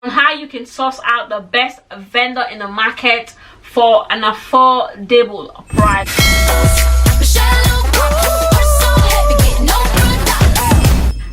on how you can source out the best vendor in the market for an affordable price.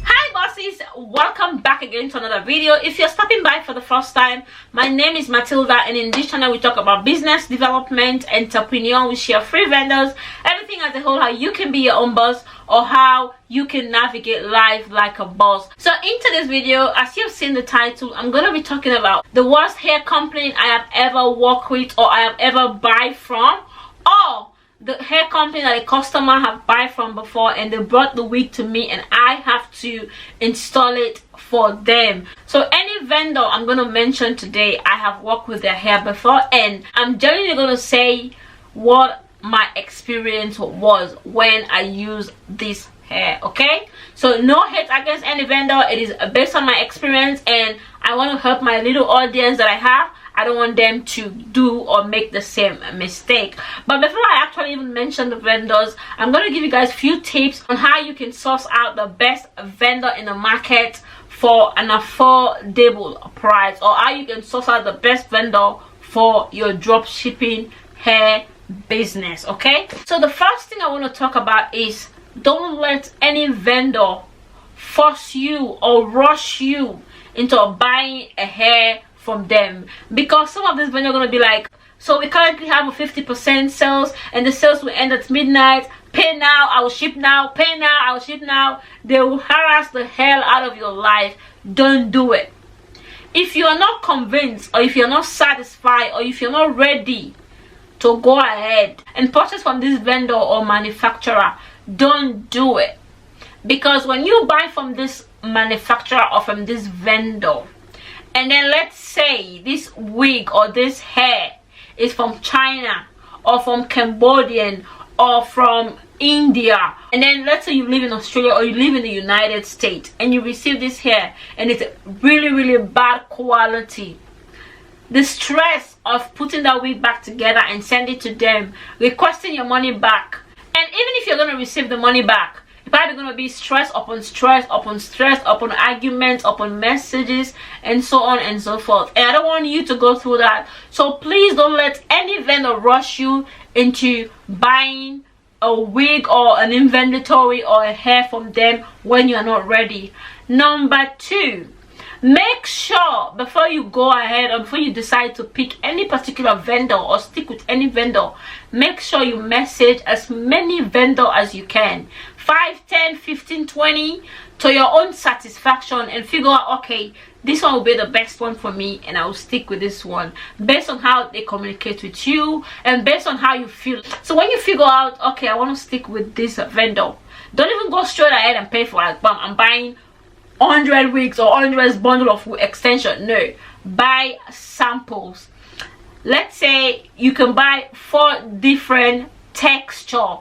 Hi bosses, welcome back again to another video. If you're stopping by for the first time, my name is Matilda, and in this channel we talk about business development, entrepreneur. We share free vendors, everything as a whole, how you can be your own boss or how you can navigate life like a boss. So into this video, as you've seen the title, I'm going to be talking about the worst hair company I have ever worked with or I have ever buy from, or the hair company that a customer have buy from before and they brought the wig to me and I have to install it for them. So any vendor I'm going to mention today, I have worked with their hair before, and I'm generally going to say what my experience was when I use this hair. Okay, so no hate against any vendor. It is based on my experience, and I want to help my little audience that I have. I don't want them to do or make the same mistake. But before I actually even mention the vendors, I'm going to give you guys a few tips on how you can source out the best vendor in the market for an affordable price, or how you can source out the best vendor for your drop shipping hair business. Okay, so the first thing I want to talk about is don't let any vendor force you or rush you into buying a hair from them, because some of these vendors are going to be like, so we currently have a 50% sales and the sales will end at midnight, pay now, I will ship now, pay now, I will ship now. They will harass the hell out of your life. Don't do it. If you are not convinced, or if you're not satisfied, or if you're not ready to go ahead and purchase from this vendor or manufacturer, don't do it. Because when you buy from this manufacturer or from this vendor, and then let's say this wig or this hair is from China or from Cambodian or from India, and then let's say you live in Australia or you live in the United States and you receive this hair and it's really bad quality, the stress of putting that wig back together and send it to them, requesting your money back, and even if you're going to receive the money back, you're probably going to be stress upon stress upon stress upon arguments upon messages and so on and so forth, and I don't want you to go through that. So please don't let any vendor rush you into buying a wig or an inventory or a hair from them when you're not ready. Number two, make sure before you go ahead or before you decide to pick any particular vendor or stick with any vendor, make sure you message as many vendors as you can, 5, 10, 15, 20, to your own satisfaction, and figure out, okay, this one will be the best one for me and I will stick with this one based on how they communicate with you and based on how you feel. So when you figure out, okay, I want to stick with this vendor, don't even go straight ahead and pay for like, bam, I'm buying 100 wigs or 100 bundle of extension. No, buy samples. Let's say you can buy 4 different texture: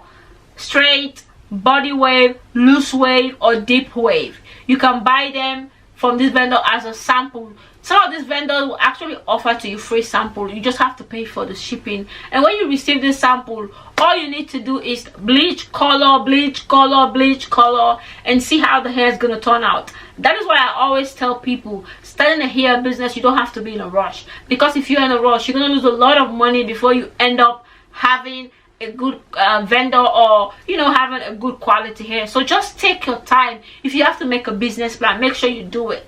straight, body wave, loose wave, or deep wave. You can buy them from this vendor as a sample. Some of these vendors will actually offer to you free sample. You just have to pay for the shipping, and when you receive this sample, all you need to do is bleach color, bleach color, bleach color, and see how the hair is going to turn out. That is why I always tell people, starting a hair business, you don't have to be in a rush, because if you're in a rush, you're going to lose a lot of money before you end up having a good vendor, or you know, having a good quality hair. So just take your time. If you have to make a business plan, make sure you do it.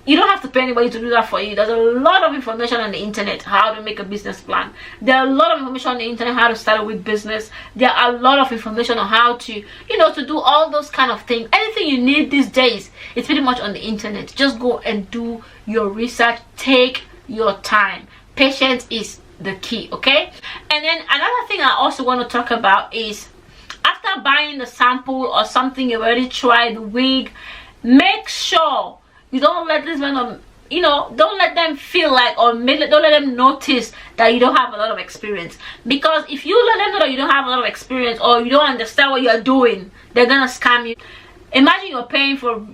You don't have to pay anybody to do that for you. There's a lot of information on the internet how to make a business plan. There are a lot of information on the internet how to start a wig business. There are a lot of information on how to, you know, to do all those kind of things. Anything you need these days, it's pretty much on the internet. Just go and do your research. Take your time. Patience is the key. Okay. And then another thing I also want to talk about is, after buying the sample or something you already tried the wig, make sure you don't let this vendor, you know, don't let them feel like, or don't let them notice that you don't have a lot of experience. Because if you let them know that you don't have a lot of experience or you don't understand what you're doing, they're gonna scam you. Imagine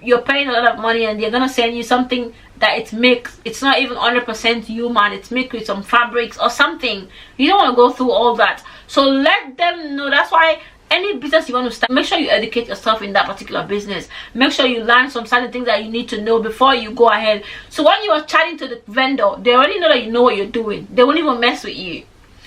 you're paying a lot of money and they're gonna send you something that it's mixed, it's not even 100% human, it's mixed with some fabrics or something. You don't want to go through all that. So let them know. That's why any business you want to start, make sure you educate yourself in that particular business. Make sure you learn some certain things that you need to know before you go ahead. So when you are chatting to the vendor, they already know that you know what you're doing. They won't even mess with you.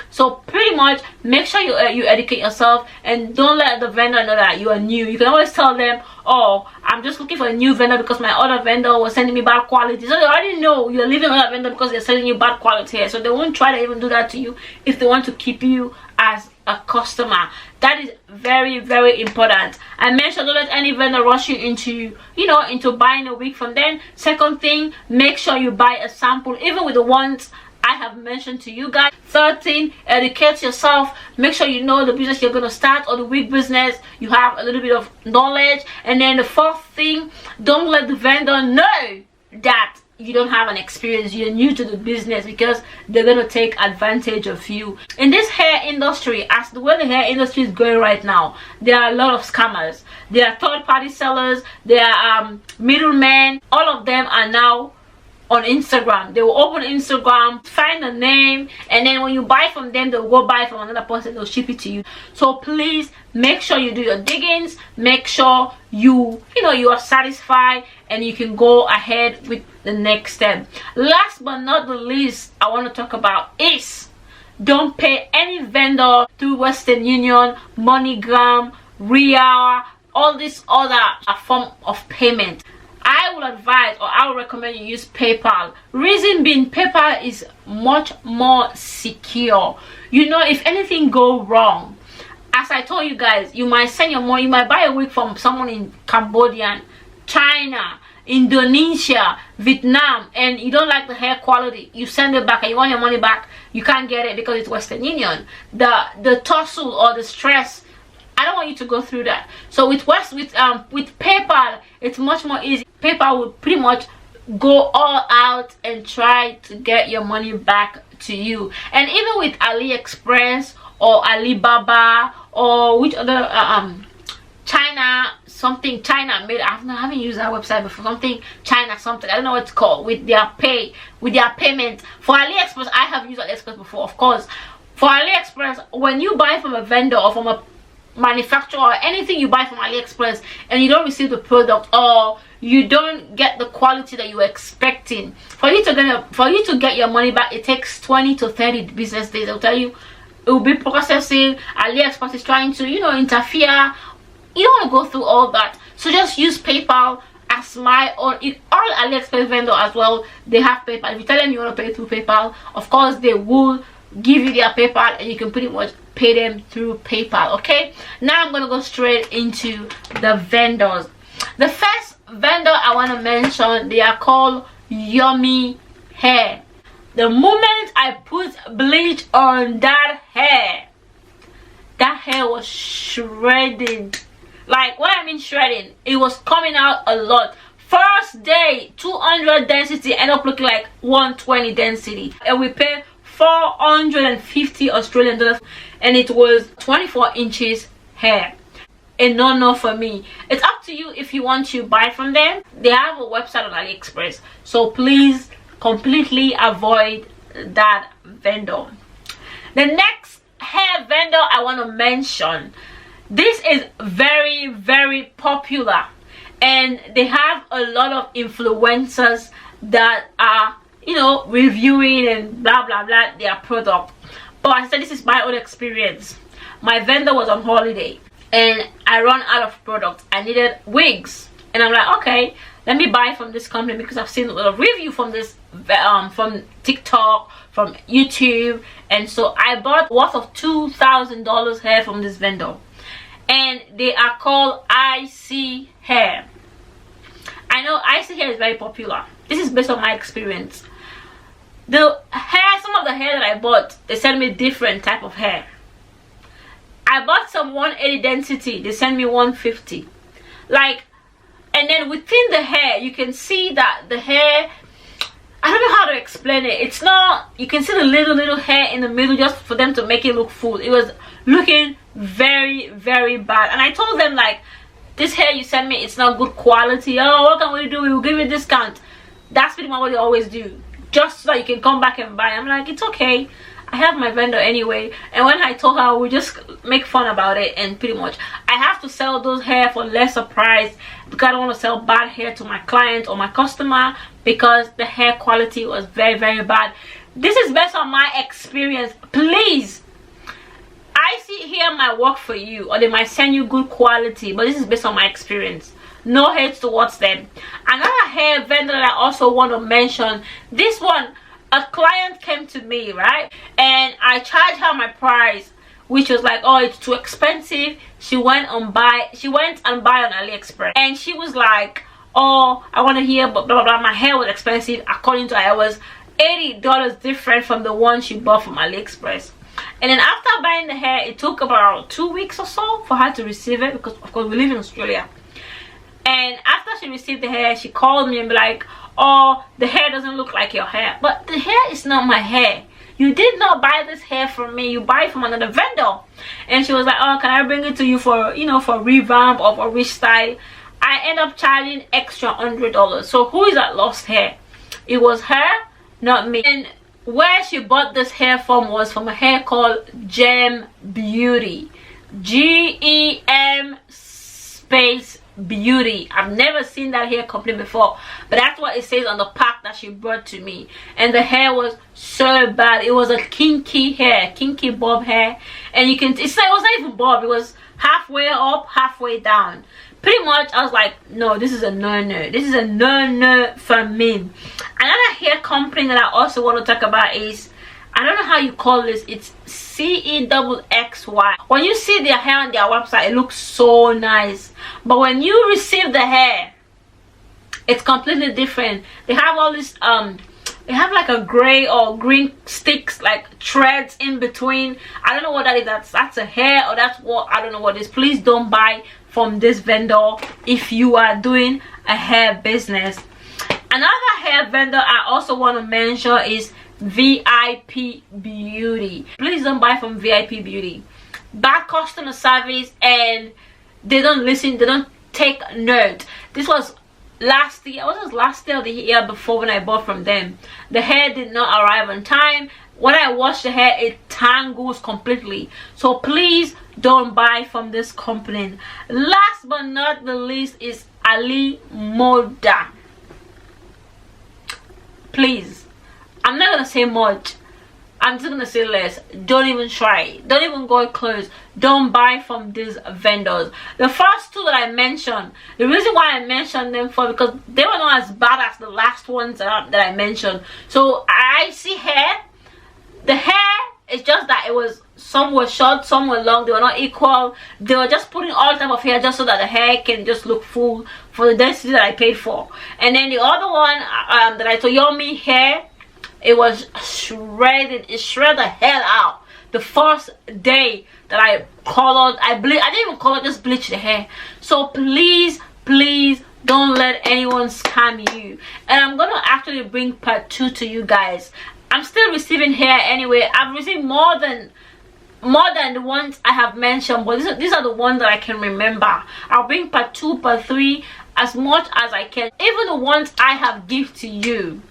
So pretty much make sure you educate yourself, and don't let the vendor know that you are new. You can always tell them, oh, I'm just looking for a new vendor because my other vendor was sending me bad quality. So they already know you're leaving another vendor because they're sending you bad quality here. So they won't try to even do that to you if they want to keep you as a customer. That is very, very important. And make sure don't let any vendor rush you into, you know, into buying a wig from them. Second thing, make sure you buy a sample, even with the ones I have mentioned to you guys. Third thing, educate yourself. Make sure you know the business you're going to start, or the wig business, you have a little bit of knowledge. And then the fourth thing, don't let the vendor know that you don't have an experience, you're new to the business, because they're going to take advantage of you. In this hair industry, as the way the hair industry is going right now, there are a lot of scammers. There are third-party sellers, there are middlemen. All of them are now on Instagram. They will open Instagram, find a name, and then when you buy from them, they'll go buy from another person, they'll ship it to you. So please make sure you do your diggings, make sure you are satisfied, and you can go ahead with the next step. Last but not the least, I want to talk about is don't pay any vendor through Western Union, MoneyGram, Ria, all this other form of payment. I would advise, or I would recommend, you use PayPal. Reason being, PayPal is much more secure. You know, if anything go wrong, as I told you guys, you might send your money, you might buy a wig from someone in Cambodia, China, Indonesia, Vietnam, and you don't like the hair quality, you send it back and you want your money back, you can't get it because it's Western Union. The tussle or the stress, I don't want you to go through that. So with PayPal, it's much more easy. PayPal would pretty much go all out and try to get your money back to you. And even with AliExpress or Alibaba or which other China made, I haven't used that website before, something China something, I don't know what it's called, with their payment. For AliExpress, I have used AliExpress before, of course. For AliExpress, when you buy from a vendor or from a manufacturer or anything you buy from AliExpress and you don't receive the product, or you don't get the quality that you were expecting, for you to get your money back, it takes 20 to 30 business days. I'll tell you, it will be processing. AliExpress is trying to interfere. You don't want to go through all that, so just use PayPal as my own. All AliExpress vendor as well, they have PayPal. If you tell them you want to pay through PayPal, of course they will give you their PayPal, and you can pretty much pay them through PayPal. Okay, now I'm gonna go straight into the vendors. The first vendor I want to mention, they are called Yummy Hair. The moment I put bleach on that hair was shredding. Like, what I mean shredding, it was coming out a lot. First day 200 density end up looking like 120 density, and we pay 450 Australian dollars, and it was 24 inches hair. A no for me. It's up to you if you want to buy from them. They have a website on AliExpress, so please completely avoid that vendor. The next hair vendor I want to mention, this is very, very popular, and they have a lot of influencers that are reviewing and blah blah blah their product. But I said, this is my own experience. My vendor was on holiday and I ran out of product. I needed wigs, and I'm like, okay, let me buy from this company because I've seen a lot of review from this from TikTok, from YouTube, and so I bought worth of $2,000 hair from this vendor, and they are called IC Hair. I know IC Hair is very popular. This is based on my experience. The hair, some of the hair that I bought, they sent me different type of hair. I bought some 180 density, they sent me 150. Like, and then within the hair, you can see that the hair, I don't know how to explain it. It's not, you can see the little hair in the middle just for them to make it look full. It was looking very, very bad. And I told them, like, this hair you sent me, it's not good quality. Oh, what can we do? We will give you a discount. That's pretty much what they always do, just so that you can come back and buy. I'm like, it's okay, I have my vendor anyway. And when I told her, we just make fun about it, and pretty much I have to sell those hair for lesser price because I don't want to sell bad hair to my client or my customer, because the hair quality was very, very bad. This is based on my experience. Please, I see here might work for you, or they might send you good quality, but this is based on my experience. No hate towards them. Another hair vendor that I also want to mention, this one, a client came to me, right, and I charged her my price, which was like, oh, it's too expensive. She went and buy on AliExpress, and she was like, oh, I want to hear blah blah blah. My hair was expensive. According to her, it was $80 different from the one she bought from AliExpress. And then after buying the hair, it took about 2 weeks or so for her to receive it, because of course we live in Australia. And after she received the hair, she called me and be like, oh, the hair doesn't look like your hair. But the hair is not my hair. You did not buy this hair from me. You buy it from another vendor. And she was like, oh, can I bring it to you for, you know, for revamp or for restyle? I end up charging extra $100. So who is that lost hair? It was her, not me. And where she bought this hair from was from a hair called Gem Beauty. GEM space Beauty. I've never seen that hair company before, but that's what it says on the pack that she brought to me. And the hair was so bad. It was a kinky hair, kinky bob hair, and you can, it was not even bob, it was halfway up, halfway down. Pretty much I was like, no, this is a no-no. This is a no-no for me. Another hair company that I also want to talk about is, I don't know how you call this, it's CEXXY. When you see their hair on their website, it looks so nice, but when you receive the hair, it's completely different. They have all this they have like a gray or green sticks, like threads in between. I don't know what that is. That's a hair, or that's what, I don't know what it is. Please don't buy from this vendor if you are doing a hair business. Another hair vendor I also want to mention is VIP Beauty. Please don't buy from VIP Beauty. Bad customer service, and they don't listen, they don't take note. This was last year, was it last year or the year before when I bought from them? The hair did not arrive on time. When I wash the hair, it tangles completely. So please don't buy from this company. Last but not the least is Ali Moda. Please, I'm not gonna say much, I'm just gonna say less. Don't even try, don't even go close. Don't buy from these vendors. The first two that I mentioned, the reason why I mentioned them for, because they were not as bad as the last ones that I mentioned. So I see hair, the hair is just that it was, some were short, some were long, they were not equal. They were just putting all type of hair just so that the hair can just look full for the density that I paid for. And then the other one that I told Yomi hair, it was shredded. It shredded the hell out. The first day that I colored, I didn't even color, just bleach the hair. So please, please don't let anyone scam you. And I'm gonna actually bring part 2 to you guys. I'm still receiving hair anyway. I've received more than the ones I have mentioned, but these are the ones that I can remember. I'll bring part 2, part 3, as much as I can. Even the ones I have given to you,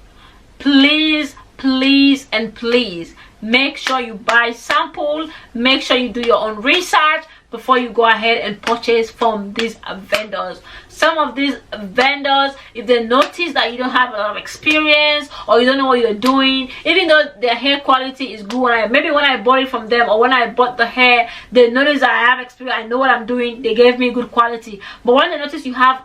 please, please and please make sure you buy sample. Make sure you do your own research before you go ahead and purchase from these vendors. Some of these vendors, if they notice that you don't have a lot of experience or you don't know what you're doing, even though their hair quality is good, maybe when I bought it from them or when I bought the hair, they notice that I have experience, I know what I'm doing, they gave me good quality. But when they notice you have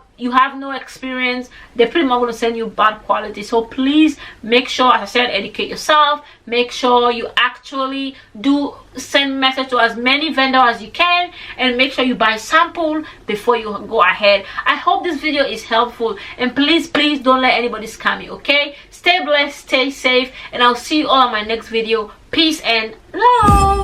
no experience, they're pretty much going to send you bad quality. So please make sure, as I said, educate yourself. Make sure you actually do send message to as many vendors as you can, and make sure you buy sample before you go ahead. I hope this video is helpful, and please don't let anybody scam you. Okay, stay blessed, stay safe, and I'll see you all on my next video. Peace and love.